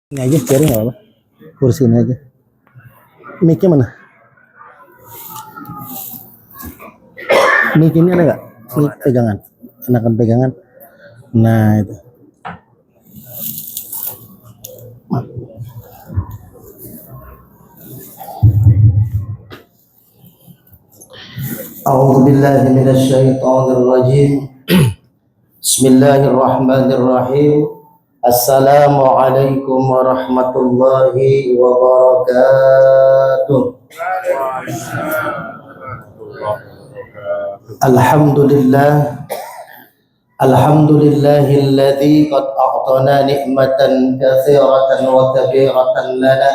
Ini aja, biarin nggak apa-apa. Kursi ini aja. Mic-nya mana? Mic ini ada nggak? Mic pegangan. Enakan pegangan. Nah, itu. A'udzu billahi minasyaitonir rajim. Bismillahirrahmanirrahim. Assalamualaikum warahmatullahi wabarakatuh. Alhamdulillah. Alhamdulillahilladzi qad a'tana ni'matan katsiratan wa kabiratan lana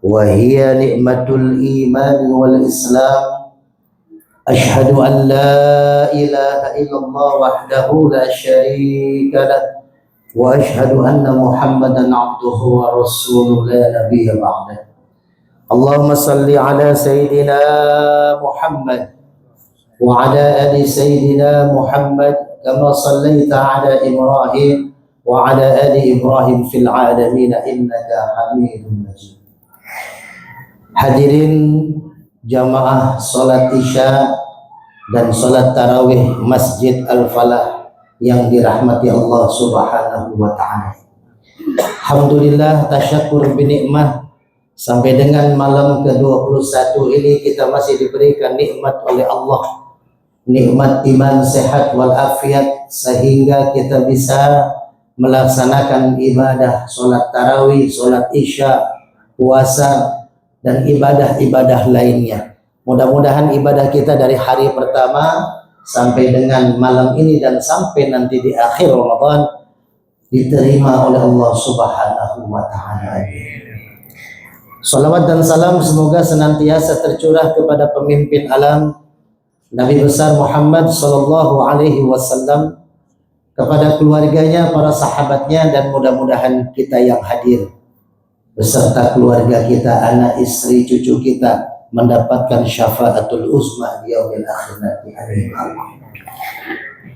wa hiya ni'matul iman wal islam. Ashhadu an la ilaha illallah wahdahu la syarika lah wa ashhadu anna Muhammadan abduhu wa rasuluhu la nabiyya ba'dah. Allahumma salli ala sayyidina Muhammad wa ala ali sayyidina Muhammad kama sallaita ala Ibrahim wa ala ali Ibrahim fil alamin innaka Hamidum Majid. Hadirin jamaah salat Isya dan salat tarawih Masjid Al-Falah yang dirahmati Allah Subhanahu wa ta'ala. Alhamdulillah, tasyakur binikmah, sampai dengan malam ke-21 ini kita masih diberikan nikmat oleh Allah, nikmat iman, sehat wal afiat, sehingga kita bisa melaksanakan ibadah salat tarawih, salat Isya, puasa dan ibadah-ibadah lainnya. Mudah-mudahan ibadah kita dari hari pertama sampai dengan malam ini dan sampai nanti di akhir Ramadan diterima oleh Allah Subhanahu wa ta'ala. Salawat dan salam semoga senantiasa tercurah kepada pemimpin alam Nabi besar Muhammad sallallahu alaihi wasallam, kepada keluarganya, para sahabatnya, dan mudah-mudahan kita yang hadir beserta keluarga kita, anak, istri, cucu kita mendapatkan syafaatul uzma di yaumil akhir nanti.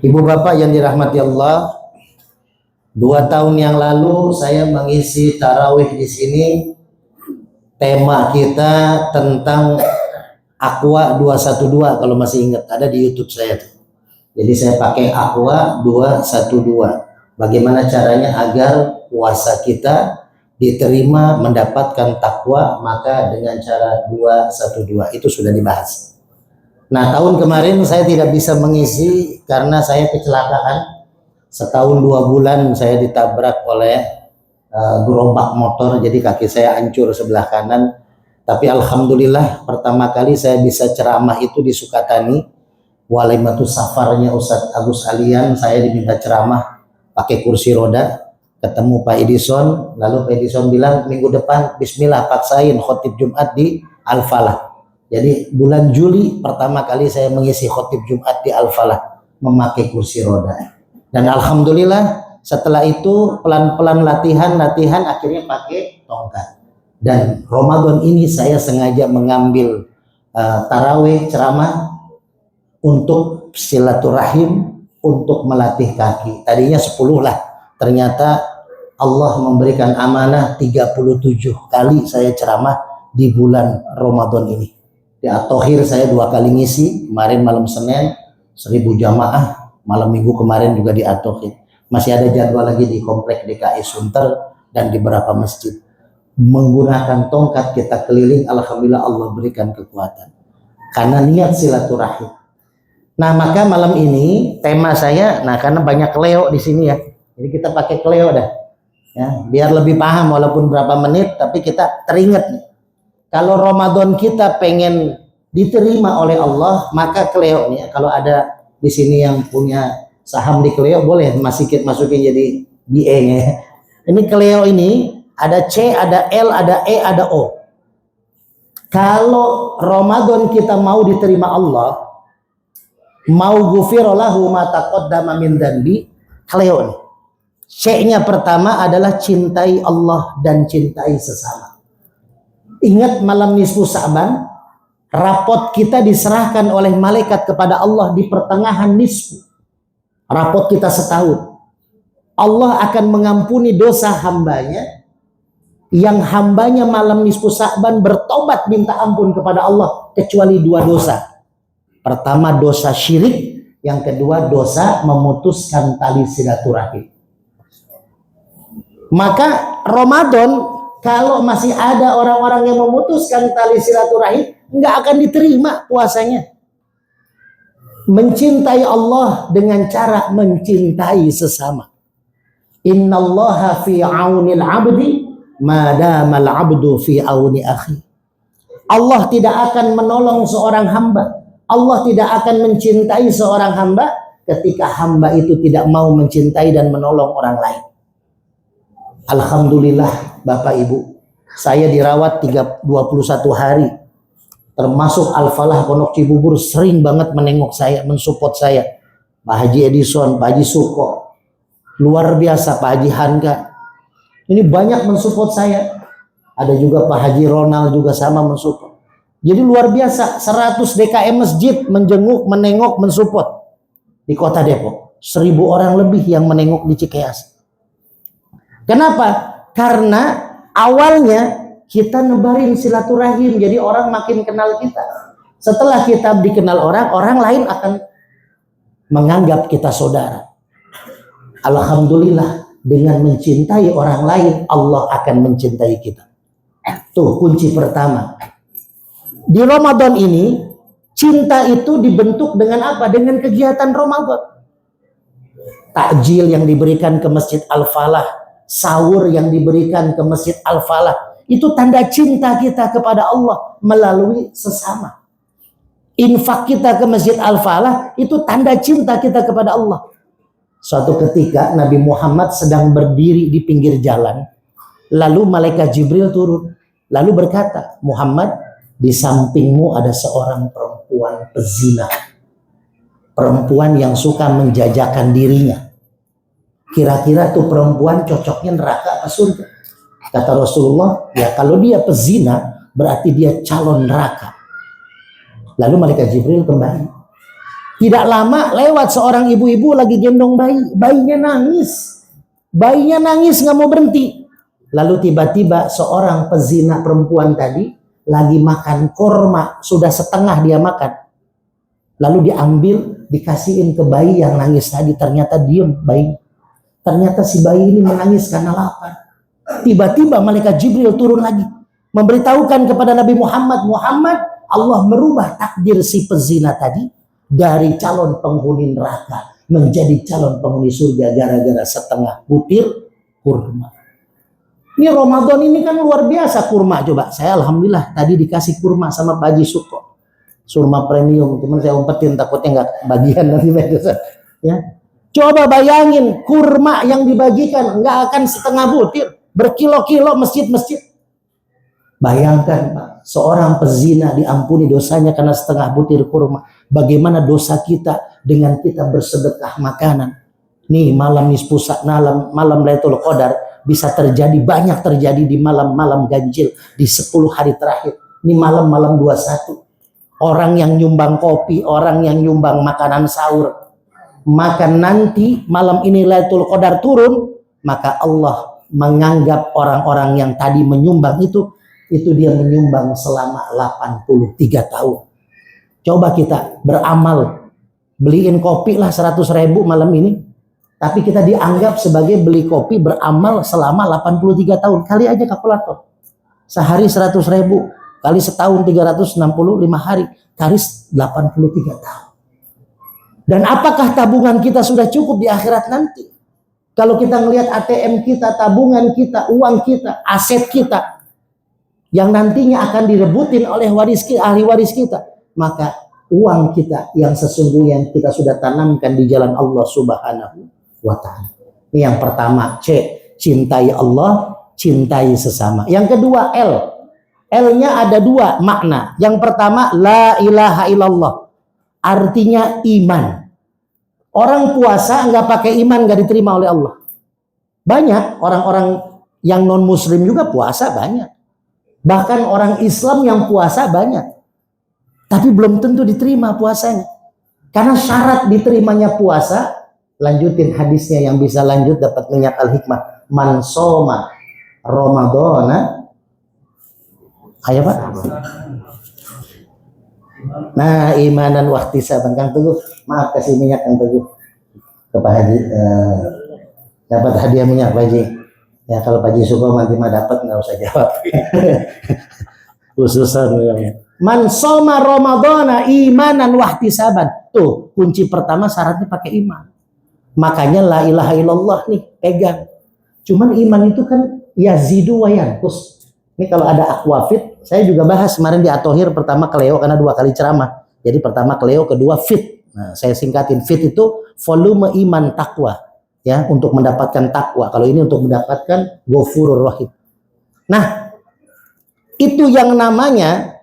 Ibu bapak yang dirahmati Allah, 2 tahun yang lalu saya mengisi tarawih di sini. Tema kita tentang Aqua 212, kalau masih ingat, ada di YouTube saya tuh. Jadi saya pakai Aqua 212. Bagaimana caranya agar puasa kita diterima, mendapatkan takwa, maka dengan cara 212 itu sudah dibahas. Nah, tahun kemarin saya tidak bisa mengisi karena saya kecelakaan. Setahun 2 bulan saya ditabrak oleh gerobak motor, jadi kaki saya hancur sebelah kanan. Tapi alhamdulillah pertama kali saya bisa ceramah itu di Sukatani, walimatus safarnya Ustadz Agus Alian. Saya diminta ceramah pakai kursi roda. Ketemu Pak Edison, lalu Pak Edison bilang minggu depan bismillah paksain khotib Jumat di Al-Falah. Jadi bulan Juli pertama kali saya mengisi khotib Jumat di Al-Falah memakai kursi roda. Dan alhamdulillah setelah itu pelan-pelan latihan akhirnya pakai tongkat. Dan Ramadan ini saya sengaja mengambil tarawih ceramah untuk silaturahim, untuk melatih kaki. Tadinya 10 lah. Ternyata Allah memberikan amanah 37 kali saya ceramah di bulan Ramadan ini. Di At-Thohir saya 2 kali ngisi, kemarin malam Senin 1000 jamaah, malam Minggu kemarin juga di At-Thohir. Masih ada jadwal lagi di Komplek DKI Sunter dan di beberapa masjid. Menggunakan tongkat kita keliling, alhamdulillah Allah berikan kekuatan. Karena niat silaturahim. Nah, maka malam ini tema saya, karena banyak Leo di sini ya. Jadi kita pakai Cleo dah, ya, biar lebih paham walaupun berapa menit, tapi kita teringat nih. Kalau Ramadan kita pengen diterima oleh Allah, maka Cleo nih. Kalau ada di sini yang punya saham di Cleo, boleh masukin jadi BA-nya. Ini Cleo ini ada C, ada L, ada E, ada O. Kalau Ramadan kita mau diterima Allah, mau ghufirallahu ma taqaddama min dzanbi, Cleo nih. C-nya pertama adalah cintai Allah dan cintai sesama. Ingat malam nisfu Sa'ban, rapot kita diserahkan oleh malaikat kepada Allah di pertengahan nisfu. Rapot kita setahun. Allah akan mengampuni dosa hambanya yang hambanya malam nisfu Sa'ban bertobat minta ampun kepada Allah kecuali 2 dosa. Pertama dosa syirik, yang kedua dosa memutuskan tali silaturahim. Maka Ramadan kalau masih ada orang-orang yang memutuskan tali silaturahim, nggak akan diterima puasanya. Mencintai Allah dengan cara mencintai sesama. Innallaha fi aunil abdi madamal abdu fi auni akhi. Allah tidak akan menolong seorang hamba. Allah tidak akan mencintai seorang hamba ketika hamba itu tidak mau mencintai dan menolong orang lain. Alhamdulillah Bapak Ibu, saya dirawat 21 hari. Termasuk Al-Falah Pondok Cibubur sering banget menengok saya, mensupport saya. Pak Haji Edison, Pak Haji Suko, luar biasa Pak Haji Hanka. Ini banyak mensupport saya. Ada juga Pak Haji Ronald juga sama mensupport. Jadi luar biasa, 100 DKM masjid menjenguk, menengok, mensupport di Kota Depok. 1000 orang lebih yang menengok di Cikeas. Kenapa? Karena awalnya kita nebarin silaturahim, jadi orang makin kenal kita. Setelah kita dikenal orang, orang lain akan menganggap kita saudara. Alhamdulillah, dengan mencintai orang lain, Allah akan mencintai kita. Tuh kunci pertama. Di Ramadan ini, cinta itu dibentuk dengan apa? Dengan kegiatan Ramadan. Takjil yang diberikan ke Masjid Al-Falah, sahur yang diberikan ke Masjid Al-Falah, itu tanda cinta kita kepada Allah melalui sesama. Infak kita ke Masjid Al-Falah itu tanda cinta kita kepada Allah. Suatu ketika Nabi Muhammad sedang berdiri di pinggir jalan, lalu malaikat Jibril turun, lalu berkata, Muhammad, di sampingmu ada seorang perempuan pezina, perempuan yang suka menjajakan dirinya. Kira-kira tuh perempuan cocoknya neraka apa surga? Kata Rasulullah, ya kalau dia pezina berarti dia calon neraka. Lalu malaikat Jibril kembali. Tidak lama lewat seorang ibu-ibu lagi gendong bayi. Bayinya nangis. Bayinya nangis nggak mau berhenti. Lalu tiba-tiba seorang pezina perempuan tadi lagi makan korma. Sudah setengah dia makan. Lalu diambil, dikasihin ke bayi yang nangis tadi. Ternyata diem bayi. Ternyata si bayi ini menangis karena lapar. Tiba-tiba malaikat Jibril turun lagi. Memberitahukan kepada Nabi Muhammad, Muhammad, Allah merubah takdir si pezina tadi dari calon penghuni neraka menjadi calon penghuni surga gara-gara setengah butir kurma. Ini Ramadan ini kan luar biasa kurma. Coba saya alhamdulillah tadi dikasih kurma sama Pak Haji Suko. Kurma premium, cuman saya umpetin takutnya nggak bagian nanti. Ya. Coba bayangin kurma yang dibagikan nggak akan setengah butir, berkilo-kilo masjid-masjid. Bayangkan Pak, seorang pezina diampuni dosanya karena setengah butir kurma. Bagaimana dosa kita dengan kita bersedekah makanan? Nih malam nisfu Sa'ban, malam Lailatul Qadar bisa terjadi, banyak terjadi di malam-malam ganjil di 10 hari terakhir. Ini malam-malam 21. Orang yang nyumbang kopi, orang yang nyumbang makanan sahur. Maka nanti malam ini Lailatul Qadar turun, maka Allah menganggap orang-orang yang tadi menyumbang itu dia menyumbang selama 83 tahun. Coba kita beramal, beliin kopi lah 100.000 malam ini, tapi kita dianggap sebagai beli kopi beramal selama 83 tahun. Kali aja kalkulator. Sehari 100.000, kali setahun 365 hari, kali 83 tahun. Dan apakah tabungan kita sudah cukup di akhirat nanti? Kalau kita melihat ATM kita, tabungan kita, uang kita, aset kita, yang nantinya akan direbutin oleh ahli waris kita, maka uang kita yang sesungguhnya kita sudah tanamkan di jalan Allah Subhanahu wa Ta'ala. Ini yang pertama, C, cintai Allah, cintai sesama. Yang kedua, L. L-nya ada 2 makna. Yang pertama, la ilaha illallah. Artinya iman. Orang puasa nggak pakai iman nggak diterima oleh Allah. Banyak orang-orang yang non muslim juga puasa banyak. Bahkan orang Islam yang puasa banyak. Tapi belum tentu diterima puasanya. Karena syarat diterimanya puasa, lanjutin hadisnya yang bisa lanjut dapat minyak al-hikmah. Man soma Ramadhana. Ayo Pak. Nah, imanan wahtisaban. Kang Teguh, maaf kasih minyak Kang Teguh ke Pak Haji. Dapat hadiah minyak Pak Haji. Ya kalau Pak Haji suka nanti mah dapat, nggak usah jawab. Khususan yang man shoma Ramadhana imanan wahtisaban. Tuh, kunci pertama syaratnya pakai iman. Makanya la ilaha illallah nih, pegang. Cuman iman itu kan yazidu wa yanqus. Ini kalau ada aquafit, saya juga bahas kemarin di Atohir, pertama keleo karena 2 kali ceramah. Jadi pertama keleo, kedua fit. Nah, saya singkatin, fit itu volume iman takwa. Ya, untuk mendapatkan takwa. Kalau ini untuk mendapatkan ghafurur rahim. Nah, itu yang namanya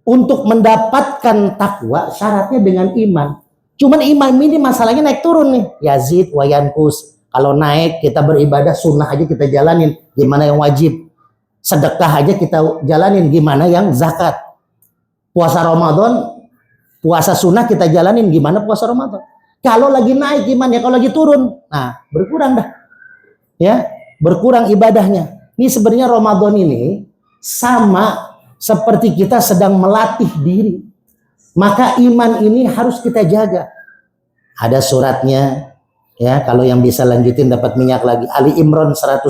untuk mendapatkan takwa syaratnya dengan iman. Cuman iman ini masalahnya naik turun nih. Yazid wa yanqus. Kalau naik kita beribadah sunnah aja kita jalanin, gimana yang wajib? Sedekah aja kita jalanin, gimana yang zakat? Puasa Ramadan, puasa sunnah kita jalanin, gimana puasa Ramadan? Kalau lagi naik imannya, kalau lagi turun, nah berkurang dah. Ya, berkurang ibadahnya. Ini sebenarnya Ramadan ini sama seperti kita sedang melatih diri. Maka iman ini harus kita jaga. Ada suratnya, ya kalau yang bisa lanjutin dapat minyak lagi. Ali Imran 110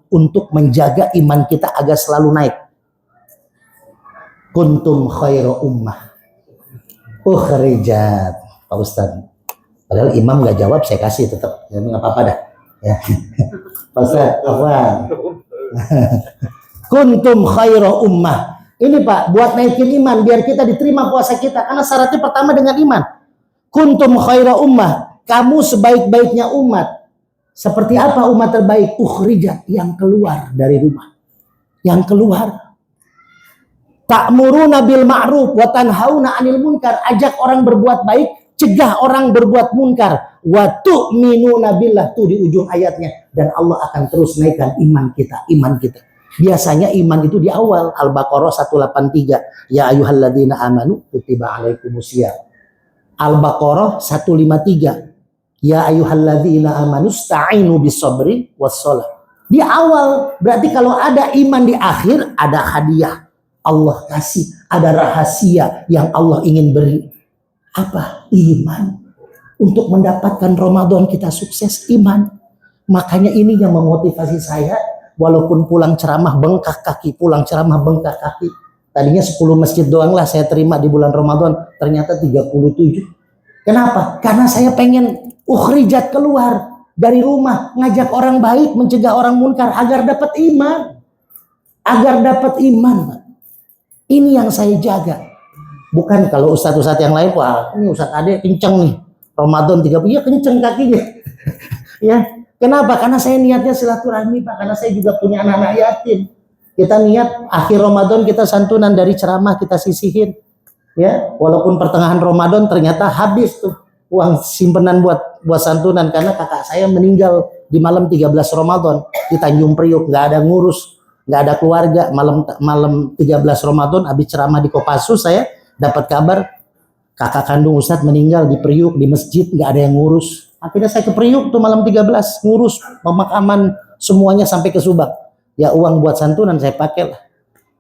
untuk menjaga iman kita agar selalu naik. Kuntum khairu ummah ukhrijat. Pak Ustaz. Padahal imam nggak jawab, saya kasih tetap. Ya, nggak apa-apa dah. Ya. Pak Ustaz, apa? Kuntum khairu ummah. Ini Pak, buat naikin iman biar kita diterima puasa kita. Karena syaratnya pertama dengan iman. Kuntum khairu ummah. Kamu sebaik-baiknya umat. Seperti apa umat terbaik? Ukhrijat, yang keluar dari rumah. Yang keluar. Ta'muruna bil ma'ruf wa tanhauna 'anil munkar. Ajak orang berbuat baik, cegah orang berbuat munkar. Wa tu'minuna billah, tuh di ujung ayatnya. Dan Allah akan terus naikkan iman kita, iman kita. Biasanya iman itu di awal. Al-Baqarah 183. Ya ayyuhalladzina amanu kutiba alaikumusiyam. Al-Baqarah 153. Ya ayyuhalladzina amanu sta'inu bis-sabri was-shalah. Di awal, berarti kalau ada iman di akhir, ada hadiah. Allah kasih, ada rahasia yang Allah ingin beri. Apa? Iman. Untuk mendapatkan Ramadan kita sukses, iman. Makanya ini yang memotivasi saya, walaupun pulang ceramah bengkak kaki, pulang ceramah bengkak kaki. Tadinya 10 masjid doang lah saya terima di bulan Ramadan, ternyata 37. Kenapa? Karena saya pengen ukhrijat, keluar dari rumah, ngajak orang baik, mencegah orang munkar agar dapat iman. Agar dapat iman. Ini yang saya jaga. Bukan kalau ustadz-ustadz yang lain, wah ini ustadz Ade kenceng nih. Ramadan 30, ya kenceng kakinya. Ya, kenapa? Karena saya niatnya silaturahmi Pak. Karena saya juga punya anak-anak yatim. Kita niat akhir Ramadan kita santunan dari ceramah kita sisihin. Ya, walaupun pertengahan Ramadan ternyata habis tuh uang simpenan buat santunan karena kakak saya meninggal di malam 13 Ramadan di Tanjung Priok, nggak ada ngurus, nggak ada keluarga. Malam 13 Ramadan habis ceramah di Kopassus saya dapat kabar kakak kandung Ustadz meninggal di Priok di masjid, nggak ada yang ngurus. Akhirnya saya ke Priok tuh malam 13 ngurus pemakaman semuanya sampai ke Subang. Ya uang buat santunan saya pakai lah.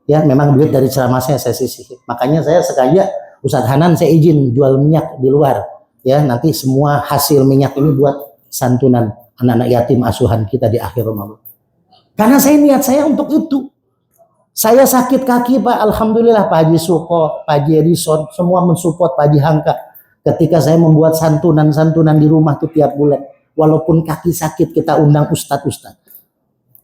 Ya memang duit dari ceramah saya sisihkan. Makanya saya sengaja Ustadz Hanan saya izin jual minyak di luar. Ya nanti semua hasil minyak ini buat santunan anak-anak yatim asuhan kita di akhir Ramadan. Karena saya niat saya untuk itu. Saya sakit kaki Pak, alhamdulillah Pak Haji Suko, Pak Haji Edison semua mensupport Pak Haji Hangka. Ketika saya membuat santunan-santunan di rumah tuh tiap bulan. Walaupun kaki sakit kita undang ustadz-ustadz.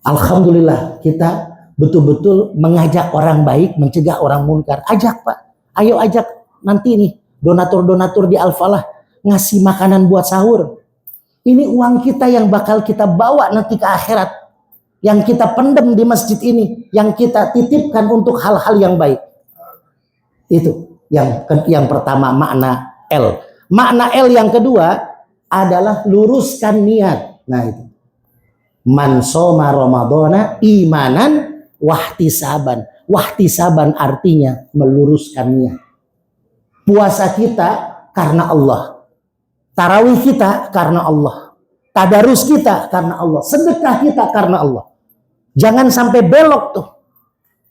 Alhamdulillah kita betul-betul mengajak orang baik, mencegah orang munkar. Ajak Pak, ayo ajak nanti nih donatur-donatur di Al-Falah ngasih makanan buat sahur. Ini uang kita yang bakal kita bawa nanti ke akhirat, yang kita pendem di masjid ini, yang kita titipkan untuk hal-hal yang baik. Itu yang pertama makna L. Makna L yang kedua adalah luruskan niat. Nah itu. Man shoma Ramadhana imanan wahtisaban. Wahtisaban artinya meluruskan niat. Puasa kita karena Allah. Tarawih kita karena Allah. Tadarus kita karena Allah. Sedekah kita karena Allah. Jangan sampai belok tuh.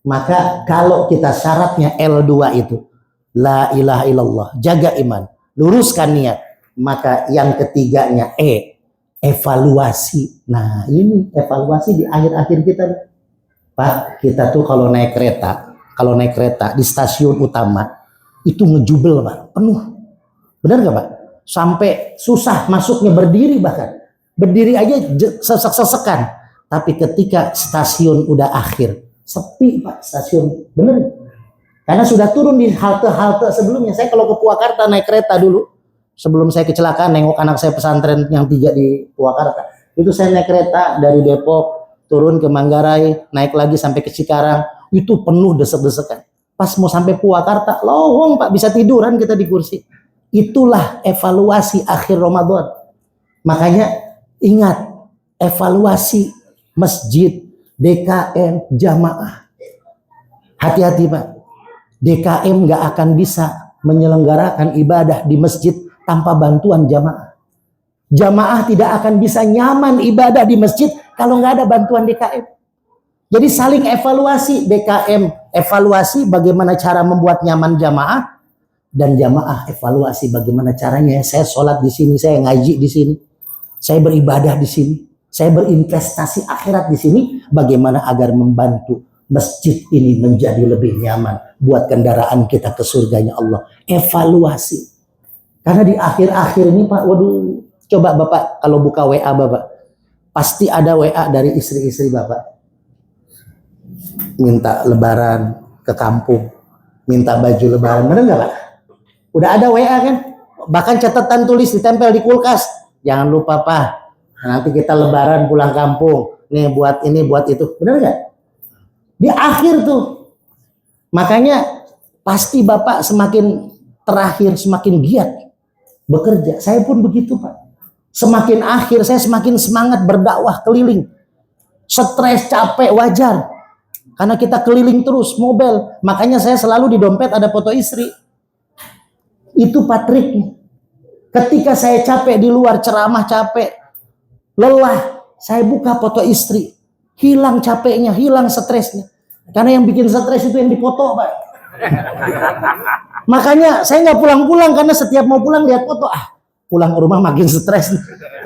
Maka kalau kita syaratnya L2 itu, la ilaha illallah, jaga iman, luruskan niat. Maka yang ketiganya evaluasi. Nah ini evaluasi di akhir-akhir kita. Pak, kita tuh kalau naik kereta di stasiun utama, itu ngejubel Pak, penuh. Benar nggak Pak? Sampai susah masuknya, berdiri bahkan. Berdiri aja sesek-sesekan. Tapi ketika stasiun udah akhir, sepi Pak stasiun, bener. Karena sudah turun di halte-halte sebelumnya. Saya kalau ke Purwakarta naik kereta dulu, sebelum saya kecelakaan nengok anak saya pesantren yang 3 di Purwakarta, itu saya naik kereta dari Depok turun ke Manggarai, naik lagi sampai ke Cikarang, itu penuh desek-desekan. Pas mau sampai Purwakarta, lowong Pak, bisa tiduran kita di kursi. Itulah evaluasi akhir Ramadan. Makanya ingat, evaluasi masjid, DKM, jamaah. Hati-hati Pak. DKM nggak akan bisa menyelenggarakan ibadah di masjid tanpa bantuan jamaah. Jamaah tidak akan bisa nyaman ibadah di masjid kalau nggak ada bantuan DKM. Jadi saling evaluasi. DKM evaluasi bagaimana cara membuat nyaman jamaah, dan jamaah evaluasi bagaimana caranya saya sholat di sini, saya ngaji di sini, saya beribadah di sini, saya berinvestasi akhirat di sini, bagaimana agar membantu masjid ini menjadi lebih nyaman buat kendaraan kita ke surganya Allah. Evaluasi. Karena di akhir-akhir ini Pak, waduh, coba Bapak kalau buka WA Bapak, pasti ada WA dari istri-istri Bapak. Minta lebaran ke kampung, minta baju lebaran, benar nggak Pak? Udah ada WA kan? Bahkan catatan tulis ditempel di kulkas. Jangan lupa Pak, nanti kita lebaran pulang kampung. Nih buat ini, buat itu. Benar nggak? Di akhir tuh. Makanya pasti Bapak semakin terakhir semakin giat bekerja. Saya pun begitu Pak. Semakin akhir saya semakin semangat berdakwah keliling. Stres, capek, wajar. Karena kita keliling terus, mobil. Makanya saya selalu di dompet ada foto istri. Itu Pak triknya. Ketika saya capek di luar, ceramah capek, lelah, saya buka foto istri. Hilang capeknya, hilang stresnya. Karena yang bikin stres itu yang dipoto Pak. Makanya saya nggak pulang-pulang, karena setiap mau pulang lihat foto. Pulang ke rumah makin stres.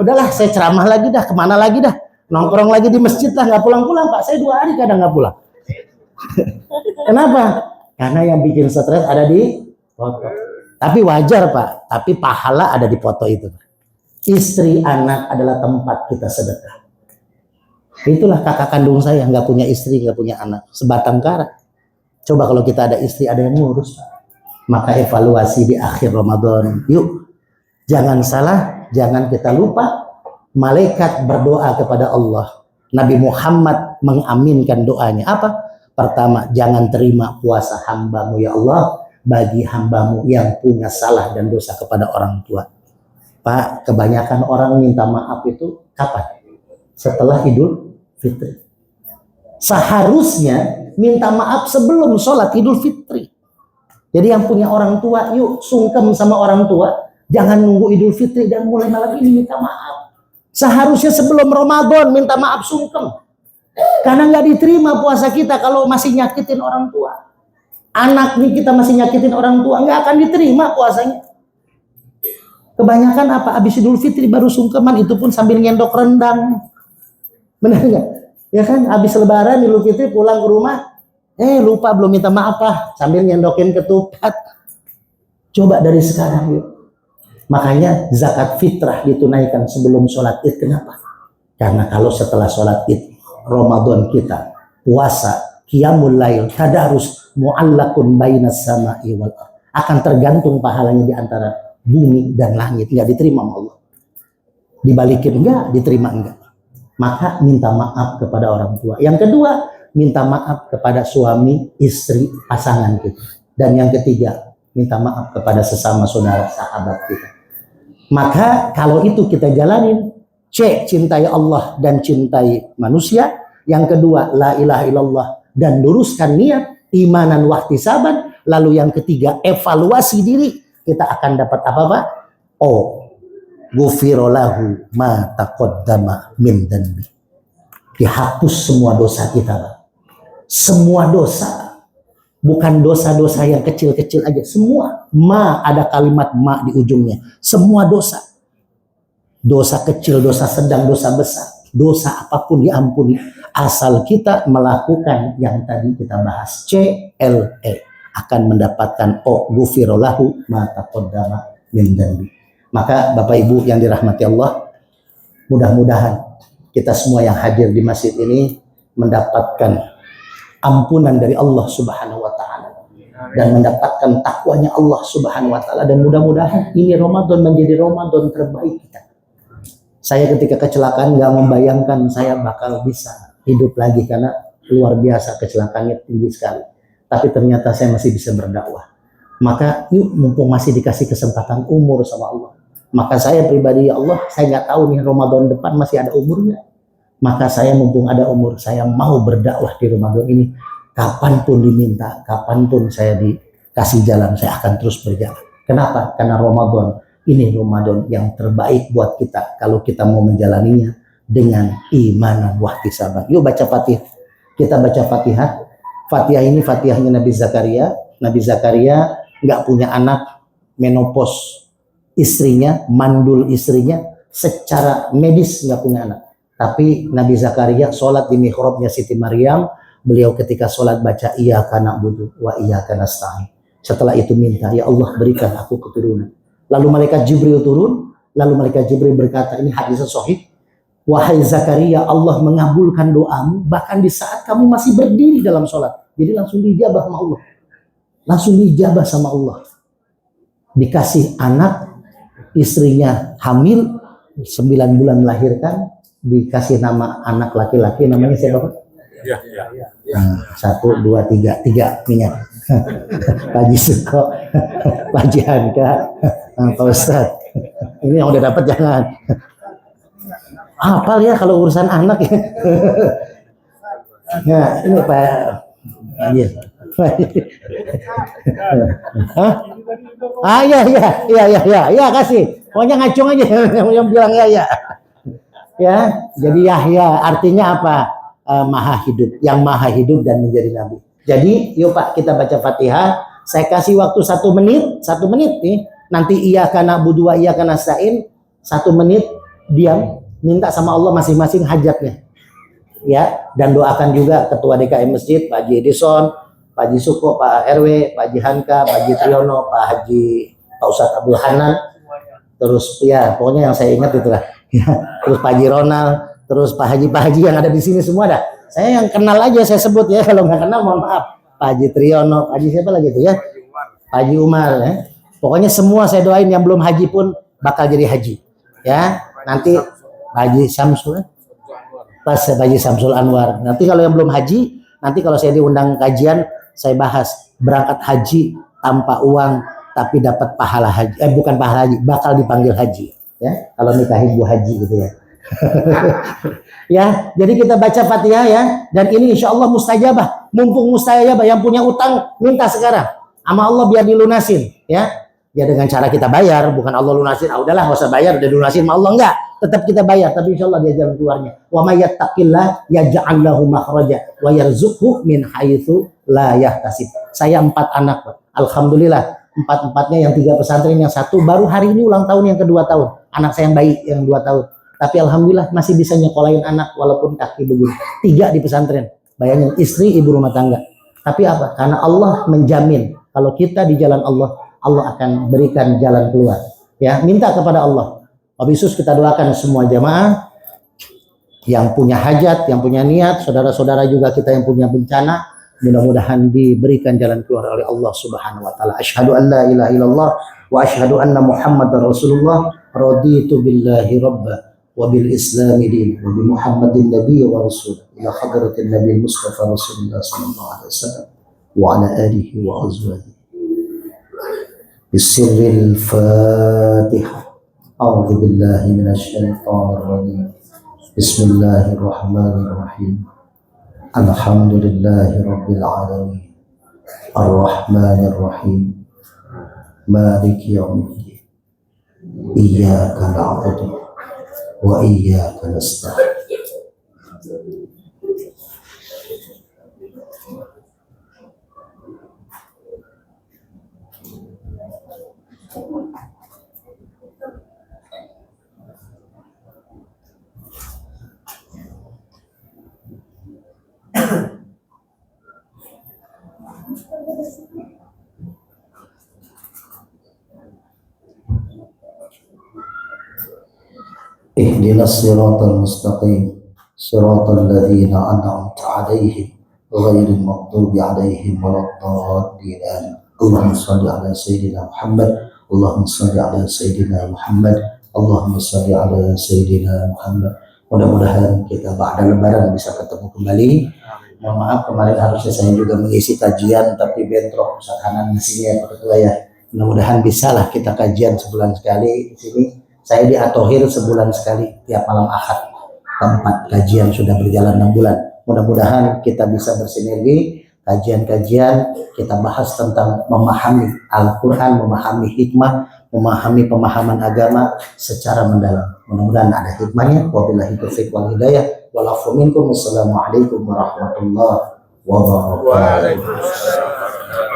Udahlah, saya ceramah lagi dah, kemana lagi dah. Nongkrong lagi di masjid lah, nggak pulang-pulang Pak. Saya 2 hari kadang nggak pulang. Kenapa? Karena yang bikin stres ada di foto. Tapi wajar Pak, tapi pahala ada di foto itu. Istri, anak adalah tempat kita sedekah. Itulah kakak kandung saya, nggak punya istri, nggak punya anak, sebatang kara. Coba kalau kita ada istri, ada yang ngurus. Maka evaluasi di akhir Ramadan. Yuk, jangan salah, jangan kita lupa. Malaikat berdoa kepada Allah. Nabi Muhammad mengaminkan doanya. Apa? Pertama, jangan terima puasa hambamu ya Allah bagi hambamu yang punya salah dan dosa kepada orang tua. Pak, kebanyakan orang minta maaf itu kapan? Setelah Idul Fitri. Seharusnya minta maaf sebelum sholat Idul Fitri. Jadi yang punya orang tua, yuk sungkem sama orang tua. Jangan nunggu Idul Fitri dan mulai malam ini minta maaf. Seharusnya sebelum Ramadan minta maaf, sungkem. Karena nggak diterima puasa kita kalau masih nyakitin orang tua. Anak nih kita masih nyakitin orang tua, nggak akan diterima puasanya. Kebanyakan apa? Habis Idul Fitri baru sungkeman, itu pun sambil nyendok rendang. Benar nggak? Ya kan? Habis Lebaran Idul Fitri pulang ke rumah, lupa belum minta maaf lah, sambil nyendokin ketupat. Coba dari sekarang yuk. Makanya zakat fitrah ditunaikan sebelum sholat Id. Kenapa? Karena kalau setelah sholat Id, Ramadan kita puasa, qiyamul lail, tadarus, mu'allakun bainas sama'i wal ardh, akan tergantung pahalanya di antara bumi dan langit. Nggak diterima sama Allah. Dibalikin enggak, diterima enggak. Maka minta maaf kepada orang tua. Yang kedua, minta maaf kepada suami, istri, pasangan kita. Dan yang ketiga, minta maaf kepada sesama saudara sahabat kita. Maka kalau itu kita jalanin, cintai Allah dan cintai manusia. Yang kedua, la ilaha illallah dan luruskan niat, imanan wahtisaban. Lalu yang ketiga, evaluasi diri. Kita akan dapat apa Pak? Ghufira lahu ma taqaddama min dhanbi. dihapus semua dosa kita, Pak. Semua dosa, bukan dosa-dosa yang kecil-kecil aja, semua. Ada kalimat ma di ujungnya. Semua dosa. Dosa kecil, dosa sedang, dosa besar, dosa apapun diampuni asal kita melakukan yang tadi kita bahas, CLE, akan mendapatkan ghufirallahu ma taqaddama min dzambi. Maka Bapak Ibu yang dirahmati Allah, mudah-mudahan kita semua yang hadir di masjid ini mendapatkan ampunan dari Allah Subhanahu wa taala dan mendapatkan takwanya Allah Subhanahu wa taala, dan mudah-mudahan ini Ramadan menjadi Ramadan terbaik kita. Saya ketika kecelakaan nggak membayangkan saya bakal bisa hidup lagi, karena luar biasa kecelakaannya tinggi sekali. Tapi ternyata saya masih bisa berdakwah. Maka yuk, mumpung masih dikasih kesempatan umur sama Allah. Maka saya pribadi, ya Allah, saya nggak tahu nih Ramadan depan masih ada umurnya. Maka saya mumpung ada umur, saya mau berdakwah di Ramadan ini. Kapanpun diminta, kapanpun saya dikasih jalan, saya akan terus berjalan. Kenapa? Karena Ramadan ini Ramadan yang terbaik buat kita kalau kita mau menjalaninya dengan iman wahtisaban. Yuk baca Fatihah. Kita baca Fatihah. Fatihah ini Fatihahnya Nabi Zakaria. Nabi Zakaria nggak punya anak, menopause istrinya, mandul istrinya, secara medis nggak punya anak. Tapi Nabi Zakaria sholat di mihrabnya Siti Maryam. Beliau ketika sholat baca iyyaka na'budu wa iyyaka nasta'in. Setelah itu minta, ya Allah berikan aku keturunan. Lalu malaikat Jibril turun, lalu malaikat Jibril berkata, ini hadis sahih, wahai Zakaria, Allah mengabulkan doamu bahkan di saat kamu masih berdiri dalam sholat. Jadi langsung dijabah sama Allah. Langsung dijabah sama Allah. Dikasih anak, istrinya hamil, 9 bulan melahirkan, dikasih nama anak laki-laki, namanya siapa Pak? Ya. 1, 2, 3 minyak. Pak Haji Suko, Pak Haji Hanka, Pak Ustadz. Ini yang udah dapat jangan. Apal ya kalau urusan anak ya. Nah, ini Pak Haji. Hah? Ya, kasih. Pokoknya ngacung aja yang bilang ya. Ya, jadi Yahya artinya apa? Maha hidup, yang maha hidup dan menjadi nabi. Jadi yuk Pak, kita baca Fatihah. Saya kasih waktu 1 menit, 1 menit nih. Nanti iyyaka na'budu wa iyyaka nasta'in, 1 menit diam, minta sama Allah masing-masing hajatnya. Ya, dan doakan juga Ketua DKM Masjid, Pak Haji Edison, Pak Haji Suko, Pak RW, Pak Haji Hanka, Pak Haji Triyono, Pak Haji Pak Ustadz Abdul Hanan. Terus ya, pokoknya yang saya ingat itulah. Ya, terus Pak Haji Ronald, terus Pak Haji yang ada di sini semua dah. Saya yang kenal aja saya sebut ya, kalau nggak kenal mohon maaf. Pak Haji Triyono, Pak Haji siapa lagi itu ya? Pak Haji Umar ya. Pokoknya semua saya doain yang belum haji pun bakal jadi haji. Ya, nanti Pak Haji Samsul, Pak Haji Samsul Anwar. Nanti kalau yang belum haji, nanti kalau saya diundang kajian, saya bahas berangkat haji tanpa uang tapi dapat pahala haji. Bukan pahala haji, bakal dipanggil haji. Ya, kalau nikahin Bu Haji gitu ya. Ya, jadi kita baca Fatihah ya, dan ini insya Allah mustajabah. Mumpung mustajabah, yang punya utang minta sekarang sama Allah biar dilunasin ya. Ya dengan cara kita bayar, bukan Allah lunasin. Udahlah nggak usah bayar, udah lunasin sama Allah, enggak. Tetap kita bayar, tapi insya Allah dia jalan keluarnya. Wa may yattaqillah yaj'al lahu makhraja wa yarzuqhu min haitsu la yahtasib. Saya 4 anak, Pak. Alhamdulillah, 4-4-nya yang 3 pesantren, yang 1 baru hari ini ulang tahun yang kedua tahun. Anak saya yang bayi yang 2 tahun. Tapi alhamdulillah masih bisa nyekolahin anak walaupun kaki begini. 3 di pesantren. Bayangin, istri ibu rumah tangga. Tapi apa? Karena Allah menjamin kalau kita di jalan Allah, Allah akan berikan jalan keluar. Ya, minta kepada Allah. Wabisus kita doakan semua jamaah yang punya hajat, yang punya niat, saudara-saudara juga kita yang punya bencana, mudah-mudahan diberikan jalan keluar oleh Allah Subhanahu wa taala. Asyhadu an la ilaha illallah wa asyhadu anna Muhammadar Rasulullah. Raditu billahi rabba wa bil Islam din wa bi Muhammadin nabiyya wa rasul ila hadratin Nabi Mustafa Rasulullah sallallahu alaihi wasallam wa ala alihi wa azwajihi. Bisirril Fatihah. A'udzu billahi minasy syaithanir rajim. Bismillahirrahmanirrahim. Alhamdulillahi rabbil alamin. Ar-Rahmanir Rahim. Maliki yaumiddin. Iyyaka na'budu wa iyyaka nasta'in. Ihdinas siratal mustaqim siratal ladzina an'amta 'alaihim ghairil maghdubi 'alaihim waladdallin. Allahumma shalli 'ala sayyidina Muhammad. Allahumma shalli 'ala sayyidina Muhammad. Allahumma shalli 'ala sayyidina Muhammad. Mudah-mudahan kita ba'da lebaran bisa ketemu kembali. Mohon maaf kemarin harusnya saya juga mengisi kajian tapi bentrok Ustaz Hanan nasinya Pak Ketua ya. Mudah-mudahan bisalah kita kajian sebulan sekali di sini. Saya di Atohir sebulan sekali tiap malam Ahad. Keempat kajian sudah berjalan 6 bulan. Mudah-mudahan kita bisa bersinergi kajian-kajian kita bahas tentang memahami Al-Quran, memahami hikmah, memahami pemahaman agama secara mendalam. Mudah-mudahan ada hikmahnya. Wabillahi taufiq wal hidayah. Walafu minkum. Wassalamualaikum warahmatullahi wabarakatuh.